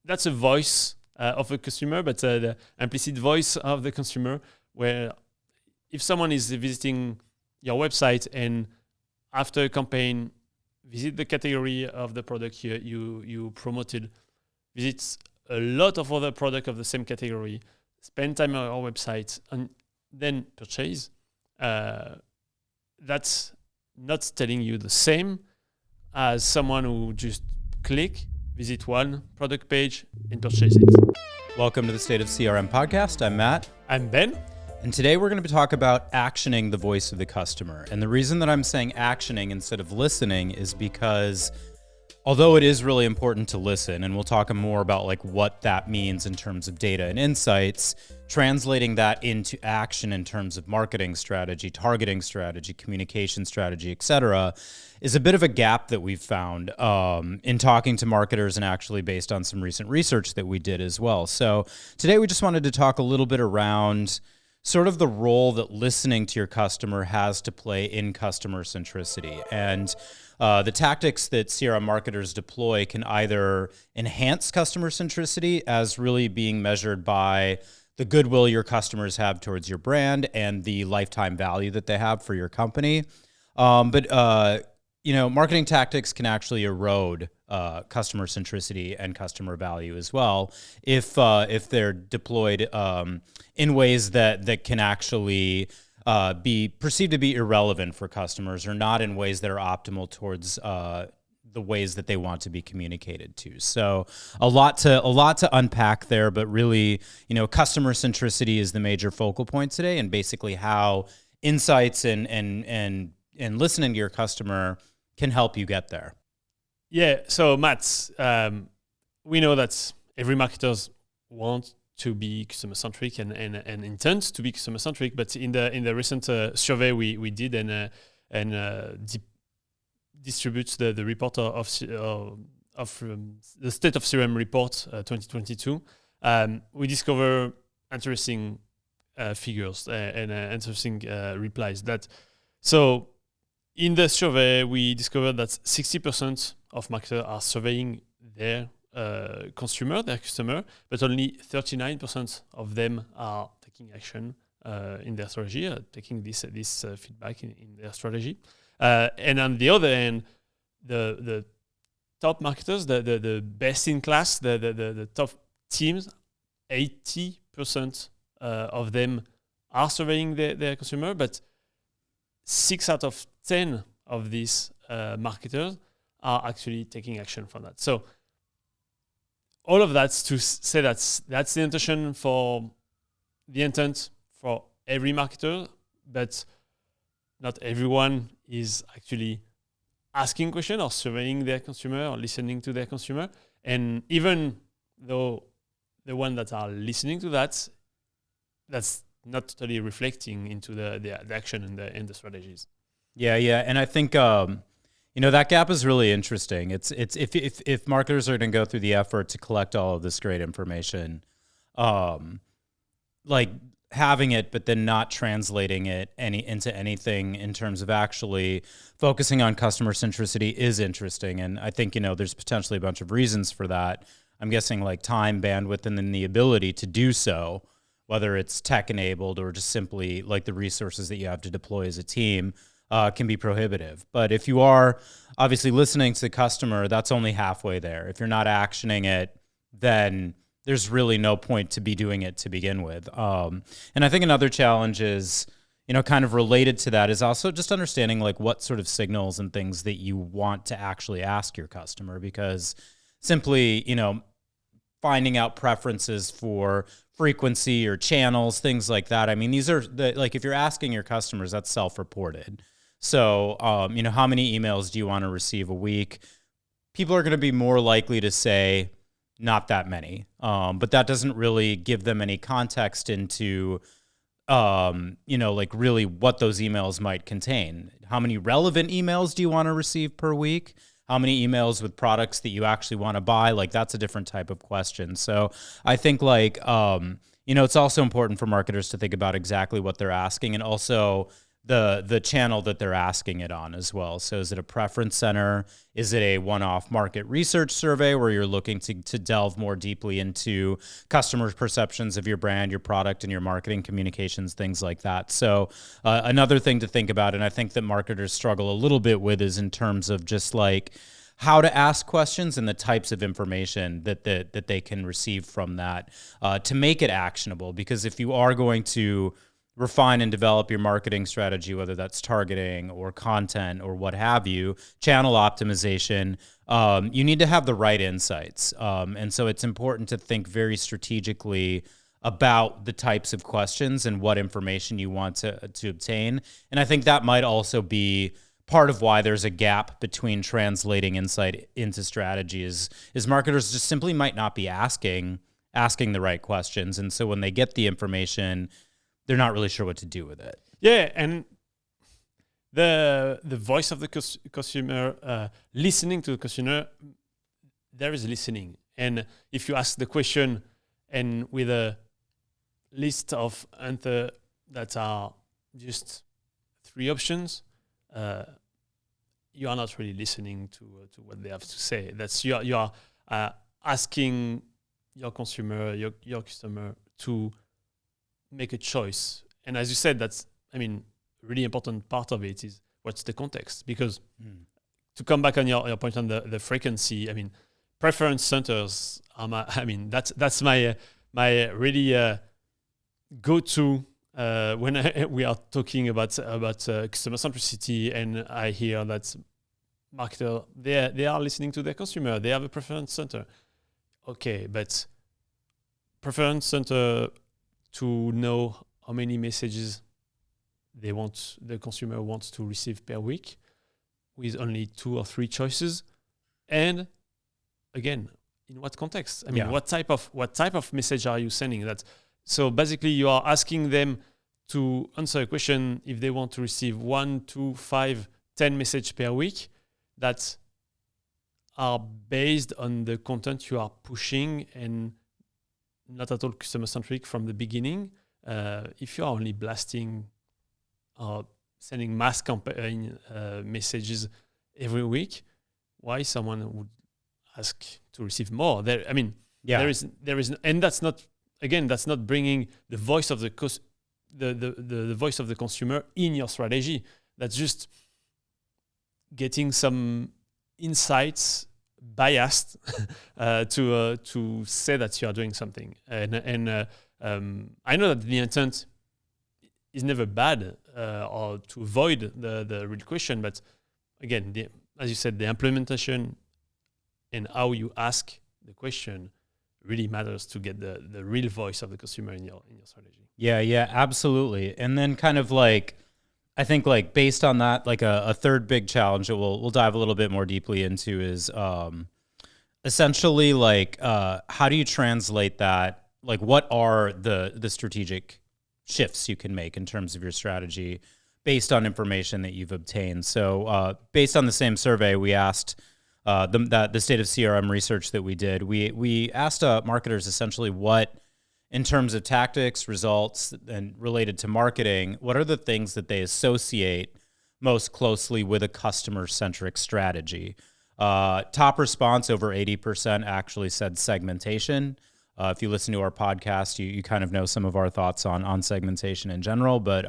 that's a voice of a customer, but the implicit voice of the consumer, where if someone is visiting your website and after a campaign, visit the category of the product you promoted, visits a lot of other products of the same category, spend time on our website, and then purchase, that's not telling you the same as someone who just click, visit one product page, and purchase it. Welcome to the State of CRM podcast. I'm Matt. I'm Ben. And today we're going to talk about actioning the voice of the customer. And the reason that I'm saying actioning instead of listening is because although it is really important to listen, and we'll talk more about like what that means in terms of data and insights, translating that into action in terms of marketing strategy, targeting strategy, communication strategy, etc., is a bit of a gap that we've found in talking to marketers and actually based on some recent research that we did as well. So today we just wanted to talk a little bit around sort of the role that listening to your customer has to play in customer centricity. And the tactics that CRM marketers deploy can either enhance customer centricity as really being measured by the goodwill your customers have towards your brand and the lifetime value that they have for your company. But marketing tactics can actually erode customer centricity and customer value as well if they're deployed in ways that can actually be perceived to be irrelevant for customers or not in ways that are optimal towards the ways that they want to be communicated to. So a lot to unpack there, but really, customer centricity is the major focal point today, and basically how insights and listening to your customer can help you get there. Yeah. So Matt, we know that every marketers want to be customer-centric and intend to be customer-centric, but in the recent survey we did and distributes the report of the State of CRM report 2022, we discover interesting figures and interesting replies. So in the survey, we discovered that 60% of marketers are surveying their customer, but only 39% of them are taking action in their strategy, taking this feedback in their strategy. And on the other hand, the top marketers, the best in class, the top teams, 80% of them are surveying their consumer, but 6 out of 10 of these marketers are actually taking action from that. So all of that's to say that's the intention for the intent for every marketer, but not everyone is actually asking questions or surveying their consumer or listening to their consumer. And even though the ones that are listening to that's not totally reflecting into the action and the strategies. Yeah, and I think that gap is really interesting. It's if marketers are going to go through the effort to collect all of this great information, like having it, but then not translating it into anything in terms of actually focusing on customer centricity is interesting. And I think there's potentially a bunch of reasons for that. I'm guessing like time, bandwidth, and then the ability to do so, whether it's tech enabled or just simply like the resources that you have to deploy as a team. Can be prohibitive. But if you are obviously listening to the customer, that's only halfway there. If you're not actioning it, then there's really no point to be doing it to begin with. And I think another challenge is, kind of related to that is also just understanding like what sort of signals and things that you want to actually ask your customer, because simply, finding out preferences for frequency or channels, things like that. I mean, these are like if you're asking your customers, that's self-reported. So, how many emails do you want to receive a week? People are going to be more likely to say not that many, but that doesn't really give them any context into, like really what those emails might contain. How many relevant emails do you want to receive per week? How many emails with products that you actually want to buy? Like that's a different type of question. So I think like, it's also important for marketers to think about exactly what they're asking and also the channel that they're asking it on as well. So is it a preference center? Is it a one-off market research survey where you're looking to delve more deeply into customer perceptions of your brand, your product, and your marketing communications, things like that? So another thing to think about, and I think that marketers struggle a little bit with, is in terms of just like how to ask questions and the types of information that they can receive from that to make it actionable. Because if you are going to refine and develop your marketing strategy, whether that's targeting or content or what have you, channel optimization, you need to have the right insights. And so it's important to think very strategically about the types of questions and what information you want to obtain. And I think that might also be part of why there's a gap between translating insight into strategy is marketers just simply might not be asking the right questions. And so when they get the information, they're not really sure what to do with it. Yeah, and the voice of the consumer, listening to the consumer, there is listening. And if you ask the question and with a list of answers that are just 3 options, you are not really listening to what they have to say. That's you are asking your consumer, your customer to make a choice. And as you said, that's, really important part of it is what's the context. Because to come back on your point on the frequency, preference centers are that's my really go-to when we are talking about customer centricity, and I hear that marketer they are listening to their consumer. They have a preference center. Okay, but preference center to know how many messages the consumer wants to receive per week with only 2 or 3 choices. And again, in what context? What type of message are you sending? So basically you are asking them to answer a question if they want to receive 1, 2, 5, 10 messages per week that are based on the content you are pushing and not at all customer-centric from the beginning. If you are only blasting or sending mass campaign messages every week, why someone would ask to receive more? There is, and that's not bringing the voice of the voice of the consumer in your strategy. That's just getting some insights biased to say that you are doing something, and I know that the intent is never bad or to avoid the real question, but again, as you said, the implementation and how you ask the question really matters to get the real voice of the consumer in your strategy. Yeah, absolutely. And then kind of like, I think like based on that, like a third big challenge that we'll dive a little bit more deeply into is essentially like how do you translate that? Like what are the strategic shifts you can make in terms of your strategy based on information that you've obtained? So based on the same survey, we asked the state of CRM research that we did, we asked marketers essentially what, in terms of tactics, results, and related to marketing, what are the things that they associate most closely with a customer-centric strategy? Top response, over 80% actually said segmentation. If you listen to our podcast, you kind of know some of our thoughts on segmentation in general, but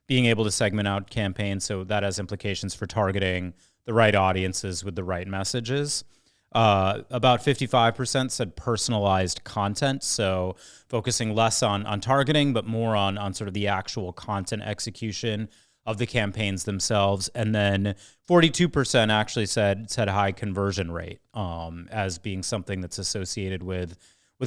being able to segment out campaigns, so that has implications for targeting the right audiences with the right messages. About 55% said personalized content, so focusing less on targeting, but more on sort of the actual content execution of the campaigns themselves. And then 42% actually said high conversion rate as being something that's associated with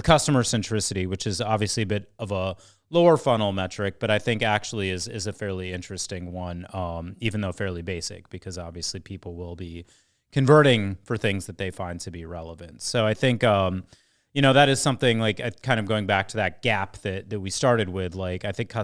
customer centricity, which is obviously a bit of a lower funnel metric, but I think actually is a fairly interesting one, even though fairly basic, because obviously people will be converting for things that they find to be relevant. So I think, that is something like kind of going back to that gap that we started with. Like, I think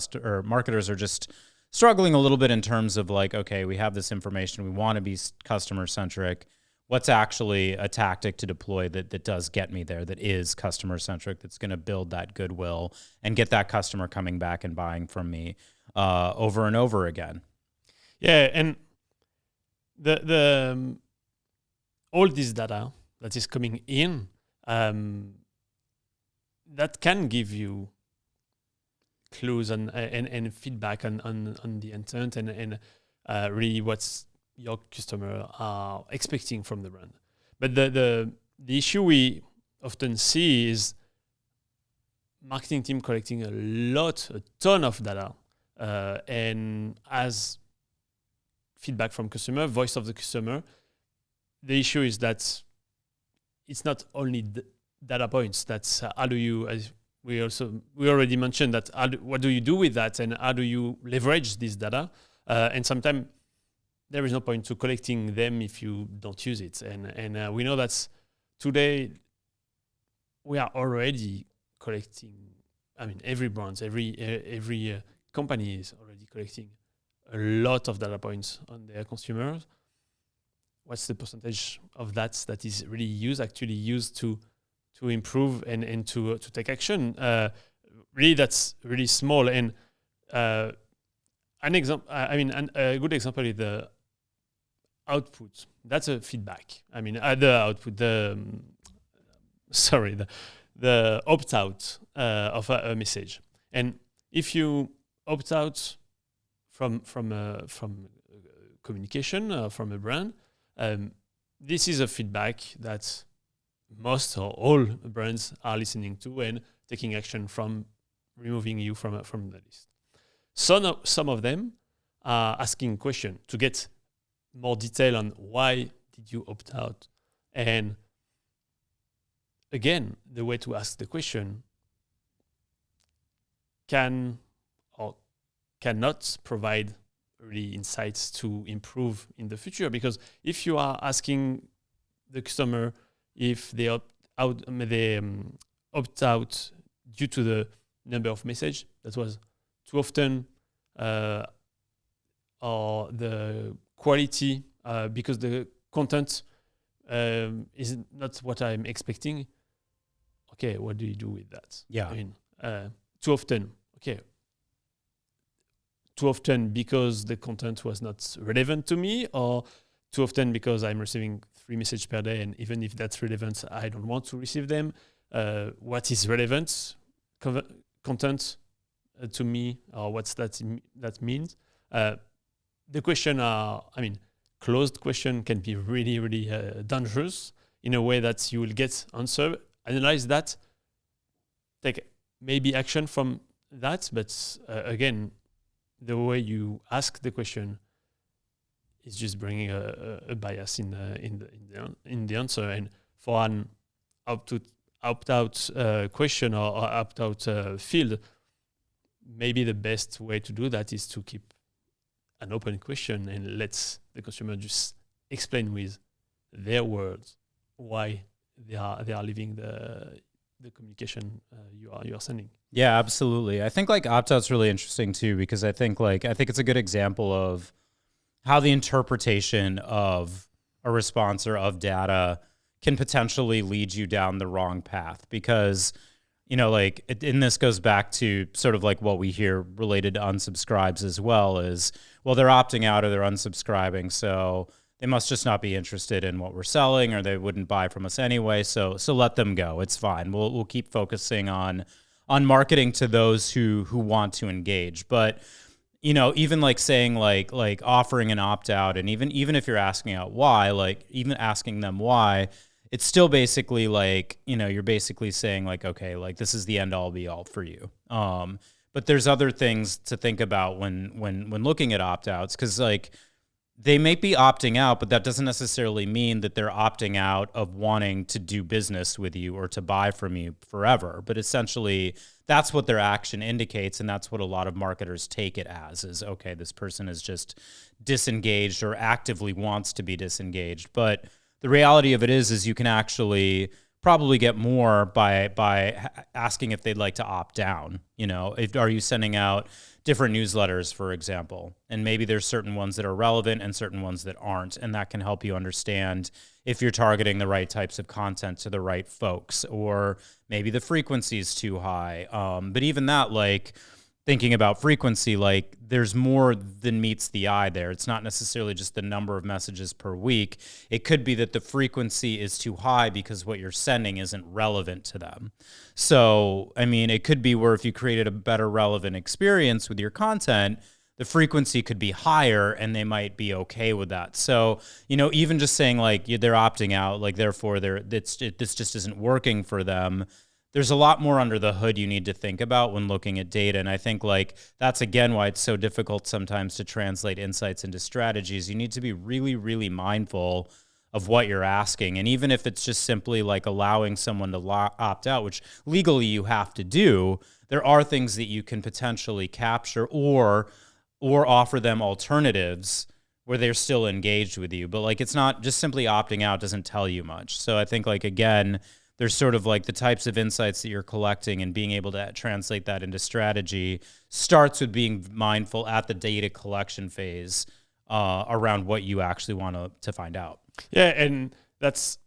marketers are just struggling a little bit in terms of like, okay, we have this information, we want to be customer centric. What's actually a tactic to deploy that does get me there, that is customer centric, that's going to build that goodwill and get that customer coming back and buying from me. over and over again. Yeah, and the all this data that is coming in, that can give you clues and feedback on the intent and really what's your customer are expecting from the brand. But the issue we often see is marketing team collecting a ton of data, and as feedback from customer, voice of the customer. The issue is that it's not only data points. That's how do you, as we already mentioned, that what do you do with that, and how do you leverage this data? And sometimes there is no point to collecting them if you don't use it. And we know that today we are already collecting. I mean, every brand, every company is already collecting a lot of data points on their consumers. What's the percentage of that is really actually used to improve and to take action? Really, that's really small. And an example, a good example is the output. That's a feedback. I mean, the output, the opt out of a message. And if you opt out from communication from a brand, this is a feedback that most or all brands are listening to and taking action from removing you from the list. Some of them are asking questions to get more detail on why did you opt out. And again, the way to ask the question can or cannot provide really insights to improve in the future, because if you are asking the customer if they opt out due to the number of message that was too often, or the quality because the content is not what I'm expecting. Okay, what do you do with that? Yeah, I mean, too often. Okay. Too often because the content was not relevant to me, or too often because I'm receiving 3 messages per day, and even if that's relevant, I don't want to receive them. What is relevant content to me, or what's that means? The question closed question can be really, really dangerous in a way that you will get answer, analyze that, take maybe action from that, but again, the way you ask the question is just bringing a bias in the answer. And for an opt-out question or opt-out field, maybe the best way to do that is to keep an open question and let the consumer just explain with their words why they are leaving the communication you are sending. Yeah, absolutely. I think opt-out's really interesting too, because I think it's a good example of how the interpretation of a response or of data can potentially lead you down the wrong path. Because, and this goes back to sort of what we hear related to unsubscribes as well, is, well, they're opting out or they're unsubscribing, so they must just not be interested in what we're selling, or they wouldn't buy from us anyway. So let them go. It's fine. We'll keep focusing on marketing to those who want to engage. But even saying offering an opt out, and even if you're asking out why, even asking them why, it's still basically you're basically saying okay, this is the end all be all for you. But there's other things to think about when looking at opt outs, because they may be opting out, but that doesn't necessarily mean that they're opting out of wanting to do business with you or to buy from you forever. But essentially, that's what their action indicates, and that's what a lot of marketers take it as, is, okay, this person is just disengaged or actively wants to be disengaged. But the reality of it is you can actually probably get more by asking if they'd like to opt down. Are you sending out different newsletters, for example, and maybe there's certain ones that are relevant and certain ones that aren't, and that can help you understand if you're targeting the right types of content to the right folks, or maybe the frequency is too high. But even that, thinking about frequency, like there's more than meets the eye there. It's not necessarily just the number of messages per week. It could be that the frequency is too high because what you're sending isn't relevant to them. So, I mean, it could be where if you created a better relevant experience with your content, the frequency could be higher and they might be okay with that. So, even just saying like they're opting out, like therefore this just isn't working for them. There's a lot more under the hood you need to think about when looking at data. And I think like that's again why it's so difficult sometimes to translate insights into strategies. You need to be really, really mindful of what you're asking. And even if it's just simply like allowing someone to opt out, which legally you have to do, there are things that you can potentially capture or offer them alternatives where they're still engaged with you. But like it's not just simply opting out doesn't tell you much. So I think like again, there's sort of like the types of insights that you're collecting and being able to translate that into strategy starts with being mindful at the data collection phase around what you actually want to find out. Yeah, and that's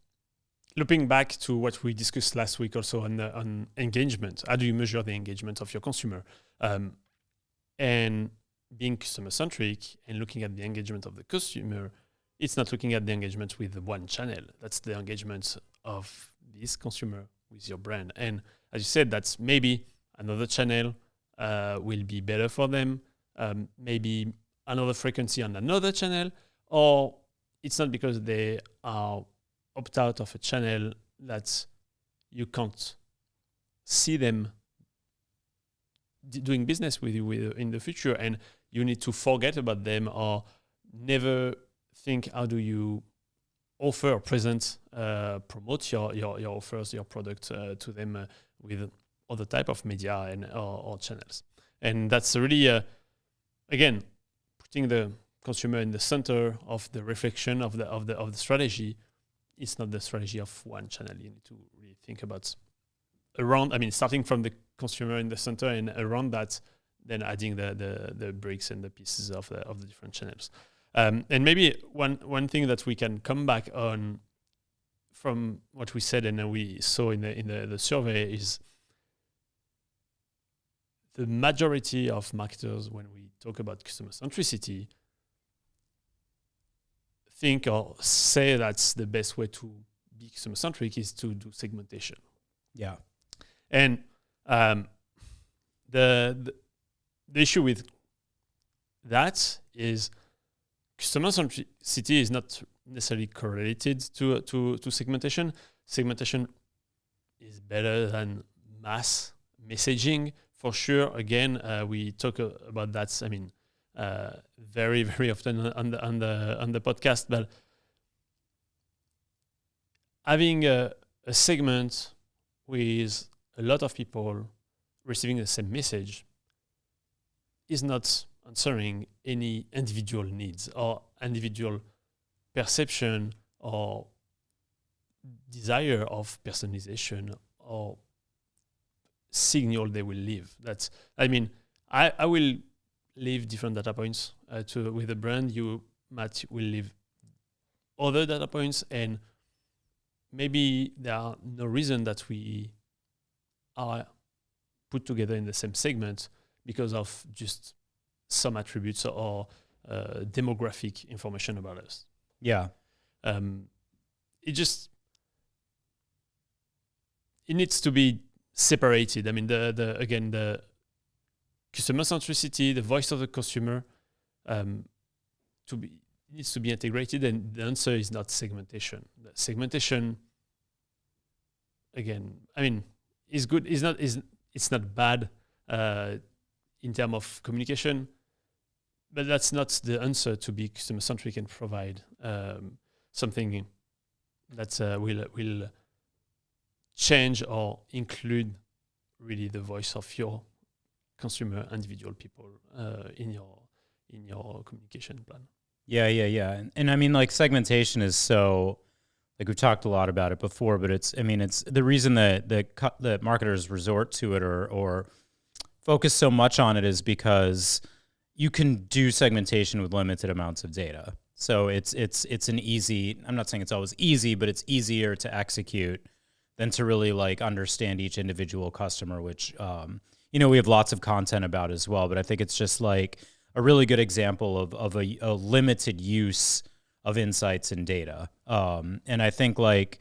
looping back to what we discussed last week also on engagement. How do you measure the engagement of your consumer? And being customer-centric and looking at the engagement of the consumer, it's not looking at the engagement with one channel. That's the engagement of this consumer with your brand. And as you said, that's maybe another channel will be better for them, maybe another frequency on another channel, or it's not because they are opt out of a channel that you can't see them doing business with you in the future, and you need to forget about them or never think how do you offer, present, promote your offers, your product to them with other type of media and or channels. And that's really again putting the consumer in the center of the reflection of the strategy. It's not the strategy of one channel. You need to really think about starting from the consumer in the center and around that, then adding the bricks and the pieces of the different channels. And maybe one thing that we can come back on from what we said and we saw in the survey is the majority of marketers, when we talk about customer centricity, think or say that's the best way to be customer centric is to do segmentation. Yeah. And the issue with that is customer centricity is not necessarily correlated to segmentation. Segmentation is better than mass messaging for sure. Again, we talk about that. I mean, very very often on the podcast. But having a segment with a lot of people receiving the same message is not answering any individual needs or individual perception or desire of personalization or signal they will leave. That's, I mean, I will leave different data points with a brand. You, Matt, will leave other data points, and maybe there are no reason that we are put together in the same segment because of just some attributes or demographic information about us. Yeah. It needs to be separated. I mean, the customer centricity, the voice of the consumer, needs to be integrated, and the answer is not segmentation. The segmentation, again, I mean, is good. It's not bad in terms of communication, but that's not the answer to be customer centric and provide something that will change or include really the voice of your consumer, individual people in your communication plan. Yeah. And I mean, like, segmentation is so, like, we've talked a lot about it before, but it's the reason that marketers resort to it or focus so much on it is because you can do segmentation with limited amounts of data. So it's an easy, I'm not saying it's always easy, but it's easier to execute than to really like understand each individual customer, which, we have lots of content about as well. But I think it's just like a really good example of a limited use of insights and data. And I think like,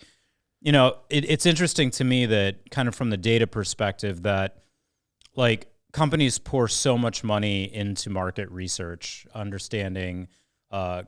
it's interesting to me that kind of from the data perspective that like companies pour so much money into market research, understanding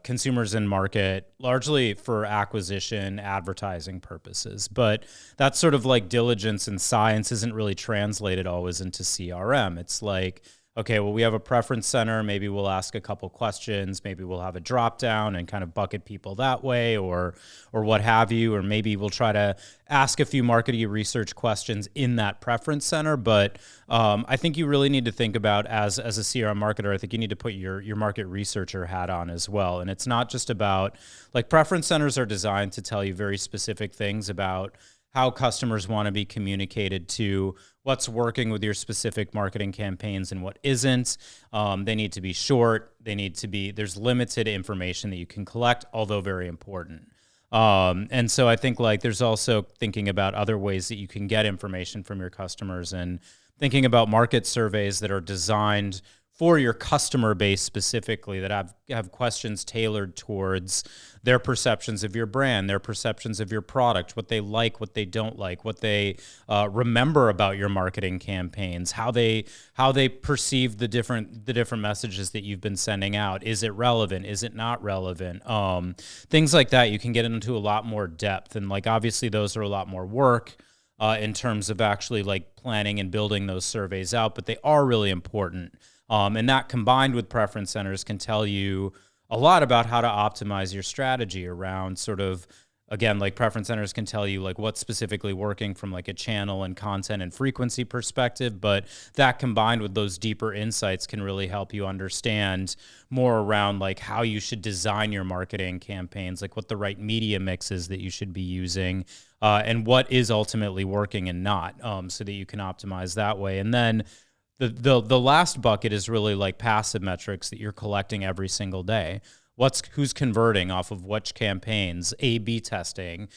consumers in market, largely for acquisition, advertising purposes. But that sort of like diligence and science isn't really translated always into CRM. It's like, okay, well, we have a preference center. Maybe we'll ask a couple questions. Maybe we'll have a drop down and kind of bucket people that way, or what have you. Or maybe we'll try to ask a few marketing research questions in that preference center. But I think you really need to think about as a CRM marketer, I think you need to put your market researcher hat on as well. And it's not just about like preference centers are designed to tell you very specific things about how customers want to be communicated to, what's working with your specific marketing campaigns and what isn't. They need to be short. There's limited information that you can collect, although very important. And so I think like there's also thinking about other ways that you can get information from your customers and thinking about market surveys that are designed for your customer base specifically, that have questions tailored towards their perceptions of your brand, their perceptions of your product, what they like, what they don't like, what they remember about your marketing campaigns, how they perceive the different messages that you've been sending out. Is it relevant? Is it not relevant? Things like that. You can get into a lot more depth, and like obviously those are a lot more work in terms of actually like planning and building those surveys out, but they are really important. And that combined with preference centers can tell you a lot about how to optimize your strategy around sort of, again, like preference centers can tell you like what's specifically working from like a channel and content and frequency perspective, but that combined with those deeper insights can really help you understand more around like how you should design your marketing campaigns, like what the right media mix is that you should be using, and what is ultimately working and not, so that you can optimize that way. And then the last bucket is really like passive metrics that you're collecting every single day. Who's converting off of which campaigns, A/B testing,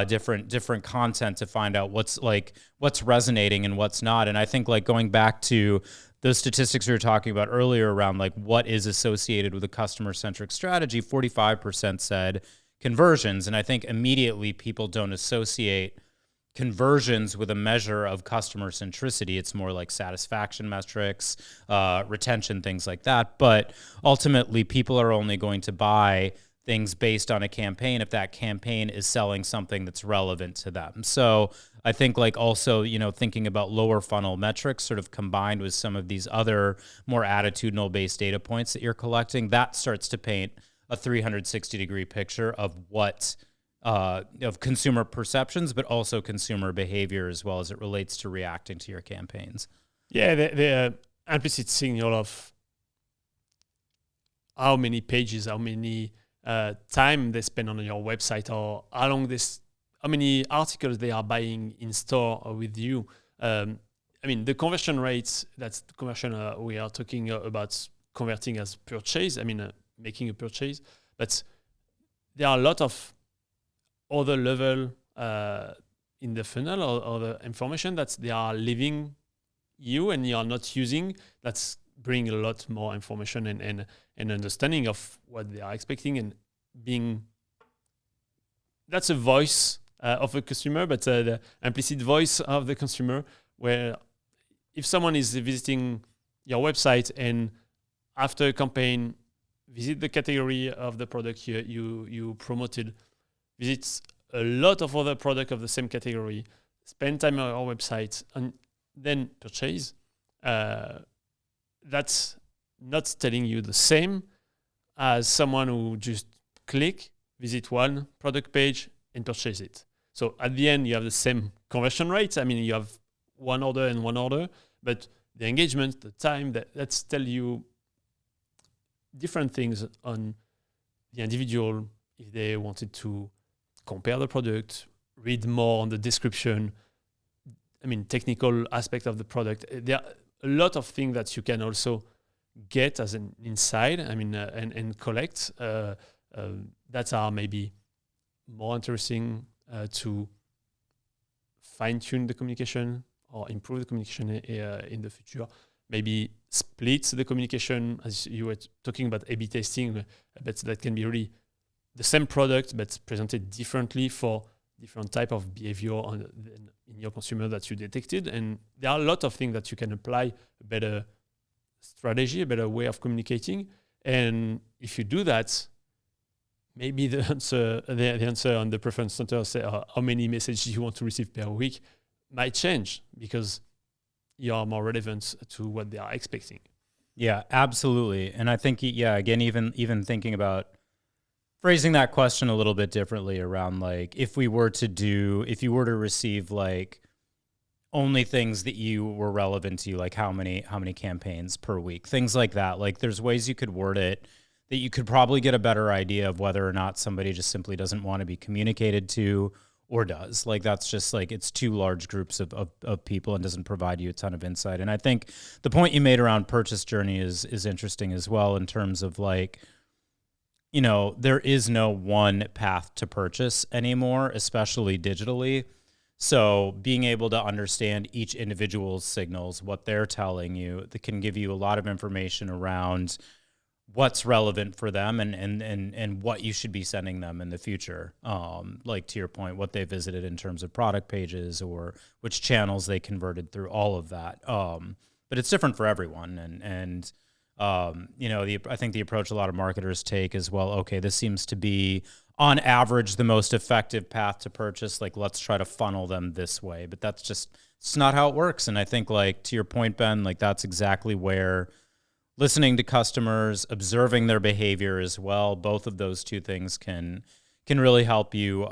different content to find out what's resonating and what's not. And I think like going back to those statistics we were talking about earlier around like what is associated with a customer-centric strategy, 45% said conversions. And I think immediately people don't associate conversions with a measure of customer centricity. It's more like satisfaction metrics, retention, things like that. But ultimately, people are only going to buy things based on a campaign if that campaign is selling something that's relevant to them. So I think like also, thinking about lower funnel metrics sort of combined with some of these other more attitudinal based data points that you're collecting, that starts to paint a 360-degree picture of what of consumer perceptions, but also consumer behavior as well as it relates to reacting to your campaigns. Yeah, the implicit signal of how many pages, how many time they spend on your website, or how many articles they are buying in store or with you. The conversion rates, that's the conversion we are talking about converting as purchase, making a purchase. But there are a lot of other level in the funnel or the information that they are leaving you and you are not using. That's bring a lot more information and understanding of what they are expecting and being. That's a voice of a consumer, but the implicit voice of the consumer, where if someone is visiting your website and after a campaign, visit the category of the product you promoted, visits a lot of other products of the same category, spend time on our website, and then purchase, that's not telling you the same as someone who just visit one product page and purchase it. So at the end, you have the same conversion rate. You have one order, but the engagement, the time, that's tell you different things on the individual if they wanted to compare the product, read more on the description, technical aspect of the product. There are a lot of things that you can also get as an insight, and collect that are maybe more interesting to fine-tune the communication or improve the communication in the future. Maybe split the communication, as you were talking about A/B testing, but that can be really the same product but presented differently for different type of behavior in your consumer that you detected. And there are a lot of things that you can apply, a better strategy, a better way of communicating. And if you do that, maybe the answer on the preference center, say how many messages you want to receive per week, might change because you are more relevant to what they are expecting. Yeah, absolutely. And I think, again, even thinking about phrasing that question a little bit differently around like, if you were to receive like only things that you were relevant to you, like how many campaigns per week, things like that. Like there's ways you could word it that you could probably get a better idea of whether or not somebody just simply doesn't want to be communicated to or does. Like that's just like, it's two large groups of people and doesn't provide you a ton of insight. And I think the point you made around purchase journey is interesting as well, in terms of like, there is no one path to purchase anymore, especially digitally. So being able to understand each individual's signals, what they're telling you, that can give you a lot of information around what's relevant for them and what you should be sending them in the future. Like to your point, what they visited in terms of product pages or which channels they converted through, all of that. But it's different for everyone. And I think the approach a lot of marketers take is, well, okay, this seems to be on average the most effective path to purchase. Like, let's try to funnel them this way. But it's not how it works. And I think, like, to your point, Ben, like that's exactly where listening to customers, observing their behavior as well, both of those two things can really help you,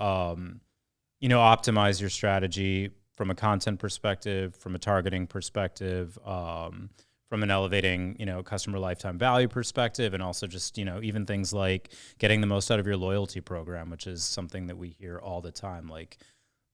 optimize your strategy from a content perspective, from a targeting perspective, from an elevating, customer lifetime value perspective, and also just, even things like getting the most out of your loyalty program, which is something that we hear all the time, like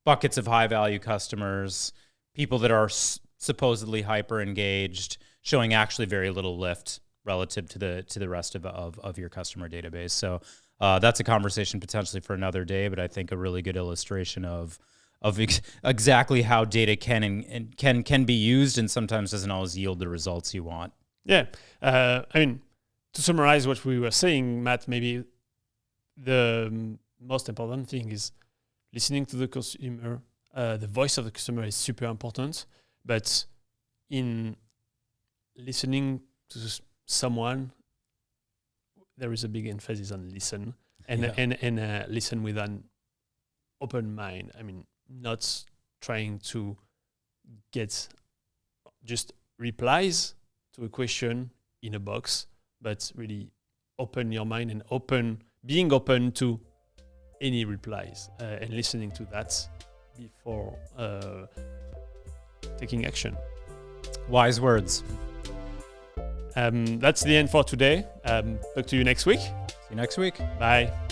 buckets of high value customers, people that are supposedly hyper engaged, showing actually very little lift relative to the rest of your customer database. So that's a conversation potentially for another day, but I think a really good illustration of exactly how data can be used and sometimes doesn't always yield the results you want. Yeah. To summarize what we were saying, Matt, maybe the most important thing is listening to the consumer. The voice of the customer is super important, but in listening to someone, there is a big emphasis on listen and listen with an open mind. Not trying to get just replies to a question in a box, but really open your mind and being open to any replies and listening to that before taking action. Wise words. That's the end for today. Talk to you next week. See you next week. Bye.